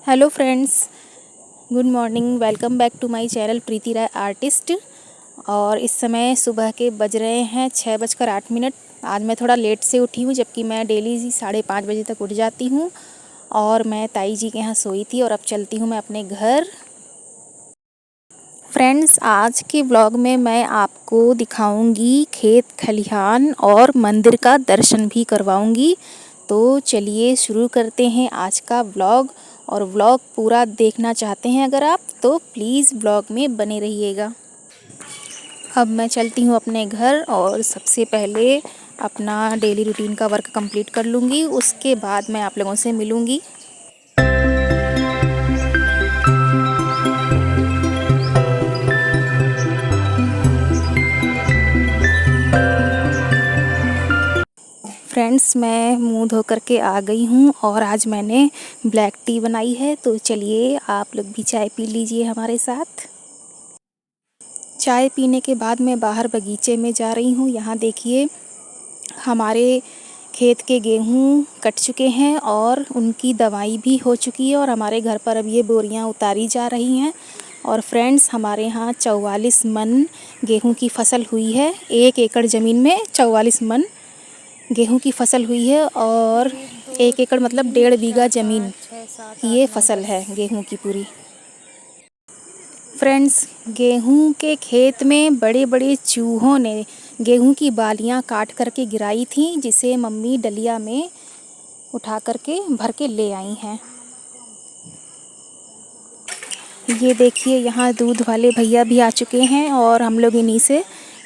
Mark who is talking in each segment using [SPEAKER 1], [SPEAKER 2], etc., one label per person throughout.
[SPEAKER 1] Hello friends, good morning. Welcome back to my channel Preeti Rai artist. और इस समय सुबह के बज रहे हैं 6:08। आज मैं थोड़ा लेट से उठी हूँ, जबकि मैं डेली 5:30 बजे तक उठ जाती हूँ। और मैं ताई जी के यहाँ सोई थी और अब चलती हूँ मैं अपने घर। फ्रेंड्स, आज के व्लॉग में मैं आपको दिखाऊंगी खेत खलिहान और मंदिर का दर्शन भी करवाऊंगी। तो चलिए शुरू करते हैं आज का व्लॉग। और व्लॉग पूरा देखना चाहते हैं अगर आप, तो प्लीज़ व्लॉग में बने रहिएगा। अब मैं चलती हूँ अपने घर और सबसे पहले अपना डेली रूटीन का वर्क कंप्लीट कर लूँगी। उसके बाद मैं आप लोगों से मिलूँगी। फ्रेंड्स, मैं मुंह धो करके आ गई हूँ और आज मैंने ब्लैक टी बनाई है। तो चलिए आप लोग भी चाय पी लीजिए हमारे साथ। चाय पीने के बाद मैं बाहर बगीचे में जा रही हूँ। यहाँ देखिए, हमारे खेत के गेहूँ कट चुके हैं और उनकी दवाई भी हो चुकी है और हमारे घर पर अब ये बोरियाँ उतारी जा रही हैं। और फ्रेंड्स, हमारे यहाँ 44 मन गेहूँ की फसल हुई है। 1 एकड़ ज़मीन में 44 मन गेहूं की फसल हुई है। और 1 एकड़ मतलब 1.5 बीघा ज़मीन की ये फसल है गेहूं की पूरी। फ्रेंड्स, गेहूं के खेत में बड़े बड़े चूहों ने गेहूं की बालियां काट करके गिराई थी, जिसे मम्मी डलिया में उठा करके भर के ले आई हैं। ये देखिए, यहाँ दूध वाले भैया भी आ चुके हैं और हम लोग इन्हीं से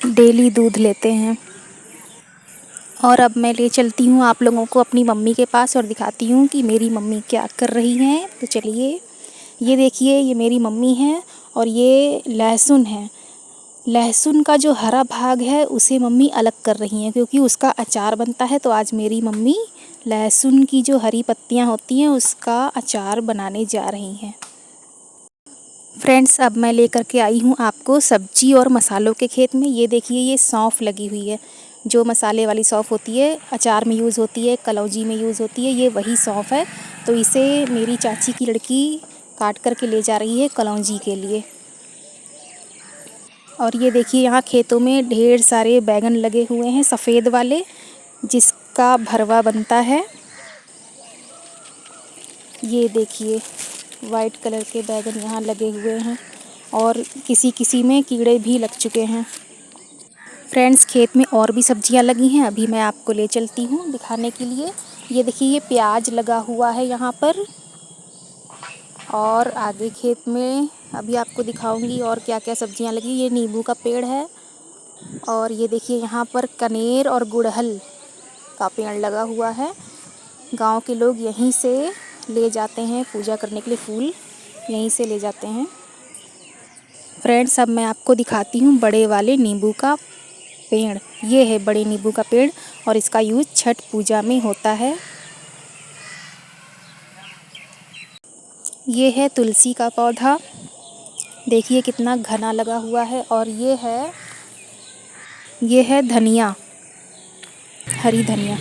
[SPEAKER 1] डेली दूध लेते हैं। और अब मैं ले चलती हूँ आप लोगों को अपनी मम्मी के पास और दिखाती हूँ कि मेरी मम्मी क्या कर रही हैं। तो चलिए, ये देखिए, ये मेरी मम्मी है और ये लहसुन है। लहसुन का जो हरा भाग है उसे मम्मी अलग कर रही हैं, क्योंकि उसका अचार बनता है। तो आज मेरी मम्मी लहसुन की जो हरी पत्तियाँ होती हैं उसका अचार बनाने जा रही हैं। फ्रेंड्स, अब मैं लेकर के आई हूँ आपको सब्जी और मसालों के खेत में। ये देखिए, ये सौंफ लगी हुई है, जो मसाले वाली सौंफ होती है, अचार में यूज़ होती है, कलौजी में यूज़ होती है, ये वही सौंफ है। तो इसे मेरी चाची की लड़की काट करके ले जा रही है कलौजी के लिए। और ये देखिए, यहाँ खेतों में ढेर सारे बैगन लगे हुए हैं, सफ़ेद वाले, जिसका भरवा बनता है। ये देखिए, वाइट कलर के बैगन यहाँ लगे हुए हैं और किसी किसी में कीड़े भी लग चुके हैं। फ्रेंड्स, खेत में और भी सब्जियां लगी हैं, अभी मैं आपको ले चलती हूँ दिखाने के लिए। ये देखिए, ये प्याज लगा हुआ है यहाँ पर। और आगे खेत में अभी आपको दिखाऊंगी और क्या क्या सब्जियां लगी। ये नींबू का पेड़ है। और ये देखिए, यहाँ पर कनेर और गुड़हल का पेड़ लगा हुआ है। गांव के लोग यहीं से ले जाते हैं पूजा करने के लिए, फूल यहीं से ले जाते हैं। फ्रेंड्स, अब मैं आपको दिखाती हूँ बड़े वाले नींबू का पेड़। ये है बड़े नींबू का पेड़ और इसका यूज़ छठ पूजा में होता है। ये है तुलसी का पौधा, देखिए कितना घना लगा हुआ है। और ये है धनिया, हरी धनिया।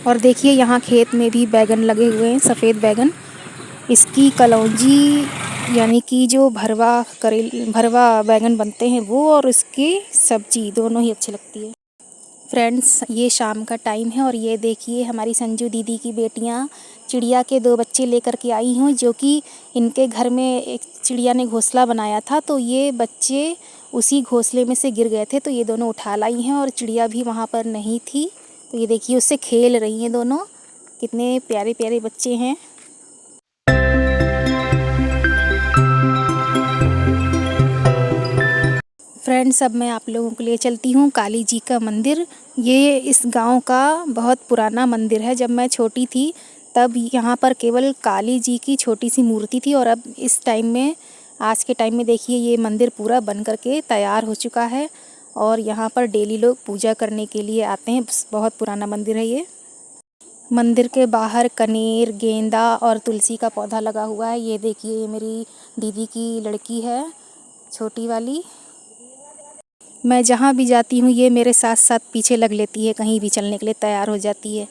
[SPEAKER 1] और देखिए, यहाँ खेत में भी बैगन लगे हुए हैं, सफ़ेद बैगन। इसकी कलौंजी यानी कि जो भरवा बैगन बनते हैं वो, और इसकी सब्जी दोनों ही अच्छी लगती है। फ्रेंड्स, ये शाम का टाइम है और ये देखिए, हमारी संजू दीदी की बेटियां चिड़िया के 2 बच्चे लेकर के आई हैं, जो कि इनके घर में एक चिड़िया ने घोंसला बनाया था। तो ये बच्चे उसी घोंसले में से गिर गए थे, तो ये दोनों उठा लाई हैं और चिड़िया भी वहाँ पर नहीं थी। तो ये देखिए, उससे खेल रही हैं दोनों। कितने प्यारे प्यारे बच्चे हैं। फ्रेंड्स, अब मैं आप लोगों को ले चलती हूँ काली जी का मंदिर। ये इस गांव का बहुत पुराना मंदिर है। जब मैं छोटी थी तब यहाँ पर केवल काली जी की छोटी सी मूर्ति थी, और अब इस टाइम में, आज के टाइम में देखिए, ये मंदिर पूरा बन करके तैयार हो चुका है और यहाँ पर डेली लोग पूजा करने के लिए आते हैं। बहुत पुराना मंदिर है ये। मंदिर के बाहर कनेर, गेंदा और तुलसी का पौधा लगा हुआ है। ये देखिए, ये मेरी दीदी की लड़की है, छोटी वाली। मैं जहाँ भी जाती हूँ ये मेरे साथ साथ पीछे लग लेती है, कहीं भी चलने के लिए तैयार हो जाती है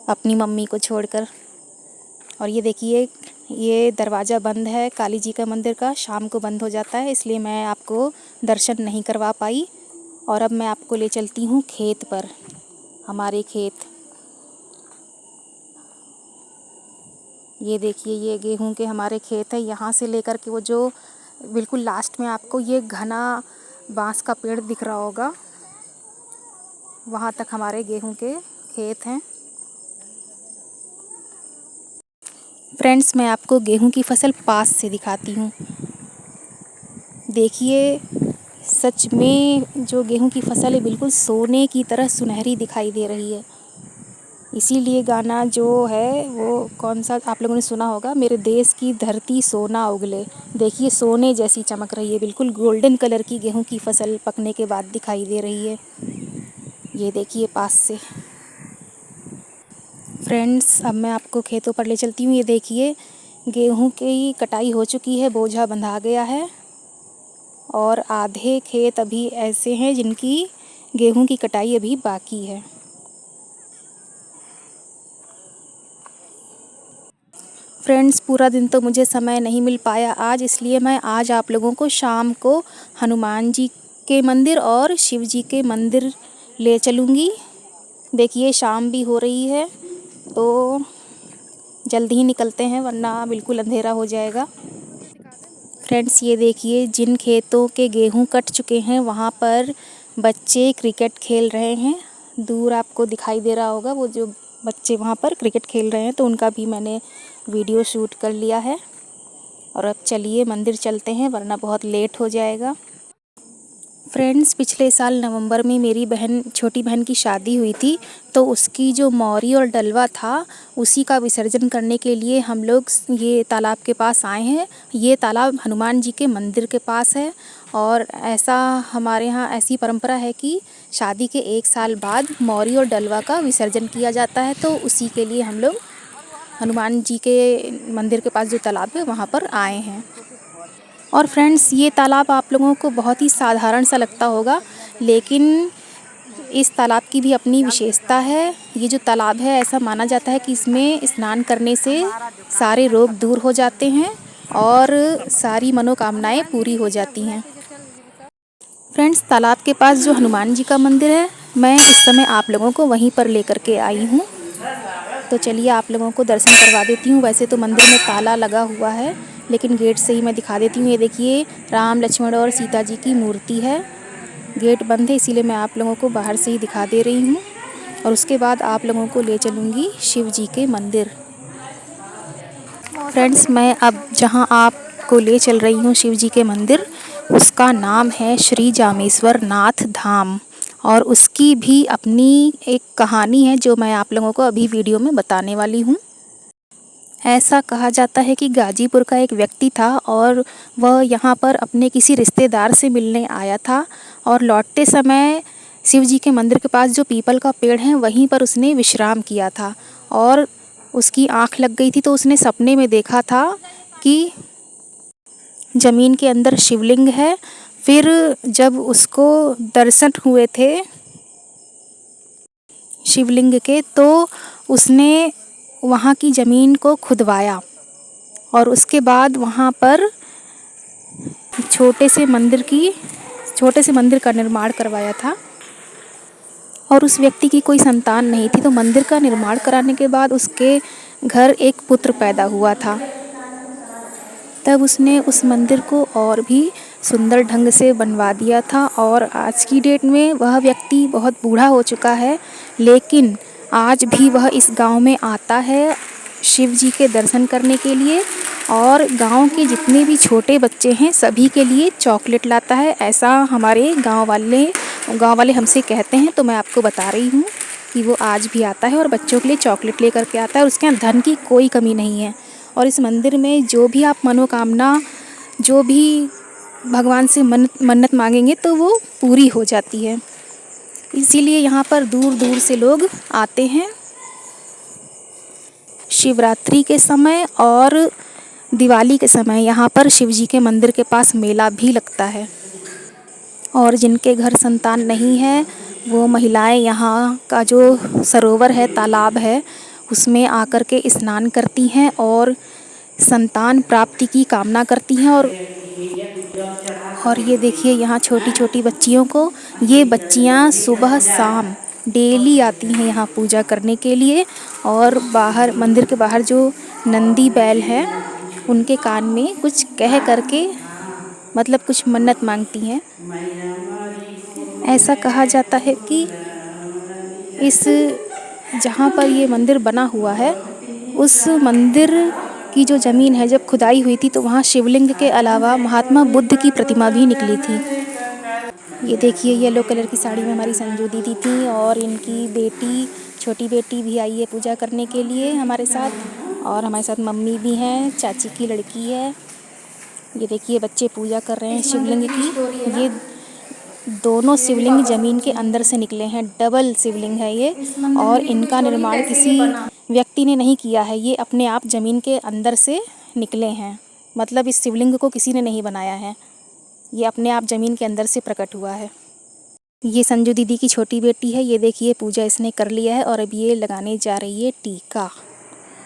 [SPEAKER 1] अपनी मम्मी को छोड़कर। और ये देखिए, ये दरवाज़ा बंद है काली जी का मंदिर का, शाम को बंद हो जाता है, इसलिए मैं आपको दर्शन नहीं करवा पाई। और अब मैं आपको ले चलती हूँ खेत पर, हमारे खेत। ये देखिए, ये गेहूं के हमारे खेत है। यहाँ से लेकर के वो जो बिल्कुल लास्ट में आपको ये घना बांस का पेड़ दिख रहा होगा, वहाँ तक हमारे गेहूं के खेत हैं। फ्रेंड्स, मैं आपको गेहूं की फसल पास से दिखाती हूँ। देखिए, सच में जो गेहूं की फसल है बिल्कुल सोने की तरह सुनहरी दिखाई दे रही है। इसीलिए गाना जो है वो कौन सा आप लोगों ने सुना होगा, मेरे देश की धरती सोना उगले। देखिए, सोने जैसी चमक रही है, बिल्कुल गोल्डन कलर की गेहूं की फसल पकने के बाद दिखाई दे रही है। ये देखिए पास से। फ्रेंड्स, अब मैं आपको खेतों पर ले चलती हूँ। ये देखिए, गेहूं की कटाई हो चुकी है, बोझा बंधा गया है और आधे खेत अभी ऐसे हैं जिनकी गेहूं की कटाई अभी बाकी है। फ्रेंड्स, पूरा दिन तो मुझे समय नहीं मिल पाया आज, इसलिए मैं आज आप लोगों को शाम को हनुमान जी के मंदिर और शिव जी के मंदिर ले चलूँगी। देखिए, शाम भी हो रही है, तो जल्दी ही निकलते हैं वरना बिल्कुल अंधेरा हो जाएगा। फ्रेंड्स, ये देखिए, जिन खेतों के गेहूं कट चुके हैं वहाँ पर बच्चे क्रिकेट खेल रहे हैं। दूर आपको दिखाई दे रहा होगा वो जो बच्चे वहाँ पर क्रिकेट खेल रहे हैं, तो उनका भी मैंने वीडियो शूट कर लिया है। और अब चलिए मंदिर चलते हैं वरना बहुत लेट हो जाएगा। फ्रेंड्स, पिछले साल नवंबर में मेरी छोटी बहन की शादी हुई थी, तो उसकी जो मौरी और डलवा था उसी का विसर्जन करने के लिए हम लोग ये तालाब के पास आए हैं। ये तालाब हनुमान जी के मंदिर के पास है और ऐसा हमारे यहाँ ऐसी परंपरा है कि शादी के 1 साल बाद मौरी और डलवा का विसर्जन किया जाता है, तो उसी के लिए हम लोग हनुमान जी के मंदिर के पास जो तालाब है वहाँ पर आए हैं। और फ्रेंड्स, ये तालाब आप लोगों को बहुत ही साधारण सा लगता होगा, लेकिन इस तालाब की भी अपनी विशेषता है। ये जो तालाब है, ऐसा माना जाता है कि इसमें स्नान करने से सारे रोग दूर हो जाते हैं और सारी मनोकामनाएं पूरी हो जाती हैं। फ्रेंड्स, तालाब के पास जो हनुमान जी का मंदिर है, मैं इस समय आप लोगों को वहीं पर लेकर के आई हूँ। तो चलिए आप लोगों को दर्शन करवा देती हूँ। वैसे तो मंदिर में ताला लगा हुआ है, लेकिन गेट से ही मैं दिखा देती हूँ। ये देखिए, राम लक्ष्मण और सीता जी की मूर्ति है। गेट बंद है, इसीलिए मैं आप लोगों को बाहर से ही दिखा दे रही हूँ। और उसके बाद आप लोगों को ले चलूँगी शिव जी के मंदिर। फ्रेंड्स, मैं अब जहाँ आपको ले चल रही हूँ शिव जी के मंदिर, उसका नाम है श्री जामेश्वर नाथ धाम और उसकी भी अपनी एक कहानी है जो मैं आप लोगों को अभी वीडियो में बताने वाली हूँ। ऐसा कहा जाता है कि गाजीपुर का एक व्यक्ति था और वह यहाँ पर अपने किसी रिश्तेदार से मिलने आया था और लौटते समय शिव जी के मंदिर के पास जो पीपल का पेड़ है वहीं पर उसने विश्राम किया था और उसकी आँख लग गई थी, तो उसने सपने में देखा था कि ज़मीन के अंदर शिवलिंग है। फिर जब उसको दर्शन हुए थे शिवलिंग के, तो उसने वहाँ की ज़मीन को खुदवाया और उसके बाद वहाँ पर छोटे से मंदिर का निर्माण करवाया था। और उस व्यक्ति की कोई संतान नहीं थी, तो मंदिर का निर्माण कराने के बाद उसके घर एक पुत्र पैदा हुआ था। तब उसने उस मंदिर को और भी सुंदर ढंग से बनवा दिया था और आज की डेट में वह व्यक्ति बहुत बूढ़ा हो चुका है, लेकिन आज भी वह इस गांव में आता है शिव जी के दर्शन करने के लिए और गांव के जितने भी छोटे बच्चे हैं सभी के लिए चॉकलेट लाता है। ऐसा हमारे गांव वाले हमसे कहते हैं, तो मैं आपको बता रही हूँ कि वो आज भी आता है और बच्चों के लिए चॉकलेट लेकर के आता है और उसके यहाँ धन की कोई कमी नहीं है। और इस मंदिर में जो भी आप मनोकामना, जो भी भगवान से मन्नत मांगेंगे तो वो पूरी हो जाती है। इसीलिए यहाँ पर दूर दूर से लोग आते हैं शिवरात्रि के समय और दिवाली के समय। यहाँ पर शिव जी के मंदिर के पास मेला भी लगता है और जिनके घर संतान नहीं है वो महिलाएं यहाँ का जो सरोवर है, तालाब है, उसमें आकर के स्नान करती हैं और संतान प्राप्ति की कामना करती हैं। और ये देखिए यहाँ छोटी छोटी बच्चियों को, ये बच्चियाँ सुबह शाम डेली आती हैं यहाँ पूजा करने के लिए। और बाहर मंदिर के बाहर जो नंदी बैल है उनके कान में कुछ कह करके मतलब कुछ मन्नत मांगती हैं। ऐसा कहा जाता है कि इस जहाँ पर ये मंदिर बना हुआ है उस मंदिर की जो ज़मीन है जब खुदाई हुई थी तो वहाँ शिवलिंग के अलावा महात्मा बुद्ध की प्रतिमा भी निकली थी। ये देखिए येलो कलर की साड़ी में हमारी संजू दीदी थी और इनकी बेटी, छोटी बेटी भी आई है पूजा करने के लिए हमारे साथ। और हमारे साथ मम्मी भी हैं, चाची की लड़की है। ये देखिए बच्चे पूजा कर रहे हैं शिवलिंग की। ये दोनों शिवलिंग जमीन के अंदर से निकले हैं, डबल शिवलिंग है ये। और इनका निर्माण किसी व्यक्ति ने नहीं किया है, ये अपने आप जमीन के अंदर से निकले हैं। मतलब इस शिवलिंग को किसी ने नहीं बनाया है, ये अपने आप जमीन के अंदर से प्रकट हुआ है। ये संजू दीदी की छोटी बेटी है। ये देखिए पूजा इसने कर लिया है और अब ये लगाने जा रही है टीका,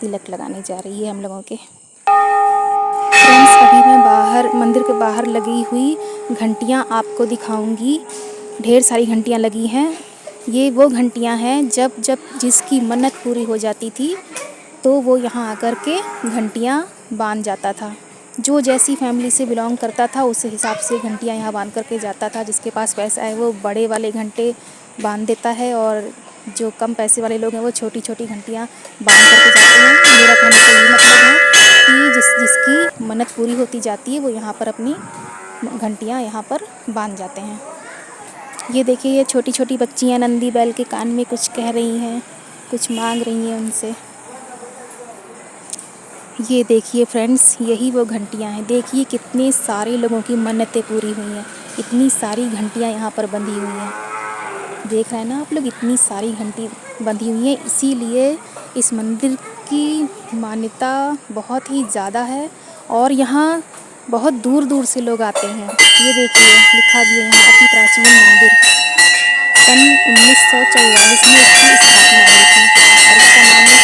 [SPEAKER 1] तिलक लगाने जा रही है हम लोगों के। फ्रेंड्स अभी मैं बाहर मंदिर के बाहर लगी हुई घंटियाँ आपको दिखाऊंगी। ढेर सारी घंटियाँ लगी हैं। ये वो घंटियाँ हैं जब जिसकी मन्नत पूरी हो जाती थी तो वो यहाँ आकर के घंटियाँ बांध जाता था। जो जैसी फैमिली से बिलोंग करता था उस हिसाब से घंटियाँ यहाँ बांध करके जाता था। जिसके पास पैसा है वो बड़े वाले घंटे बांध देता है और जो कम पैसे वाले लोग हैं वो छोटी छोटी घंटियाँ बांध करके जाते हैं। मेरा कहने का ये मतलब है कि जिसकी मन्नत पूरी होती जाती है वो यहाँ पर अपनी घंटियाँ यहाँ पर बांध जाते हैं। ये देखिए ये छोटी छोटी बच्चियाँ नंदी बैल के कान में कुछ कह रही हैं, कुछ मांग रही हैं उनसे। ये देखिए फ्रेंड्स यही वो घंटियाँ हैं। देखिए कितने सारे लोगों की मन्नतें पूरी हुई हैं, इतनी सारी घंटियाँ यहाँ पर बंधी हुई हैं। देख रहे हैं ना आप लोग, इतनी सारी घंटी बंधी हुई हैं। इसीलिए इस मंदिर की मान्यता बहुत ही ज़्यादा है और यहाँ बहुत दूर दूर से लोग आते हैं। ये देखिए लिखा भी है यहाँ अति प्राचीन मंदिर, सन 1944 में इसकी स्थापना हुई थी और इसका नाम है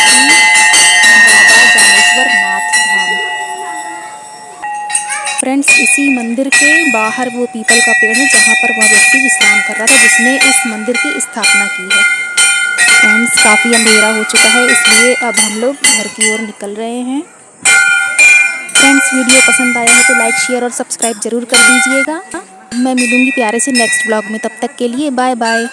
[SPEAKER 1] श्री बाबा जानेश्वर नाथ धाम। फ्रेंड्स इसी मंदिर के बाहर वो पीपल का पेड़ है जहाँ पर वह व्यक्ति विश्राम कर रहा था जिसने इस मंदिर की स्थापना की है। फ्रेंड्स काफ़ी अंधेरा हो चुका है इसलिए अब हम लोग घर की ओर निकल रहे हैं। फ्रेंड्स वीडियो पसंद आया हो तो लाइक शेयर और सब्सक्राइब ज़रूर कर दीजिएगा। मैं मिलूँगी प्यारे से नेक्स्ट ब्लॉग में, तब तक के लिए बाय बाय।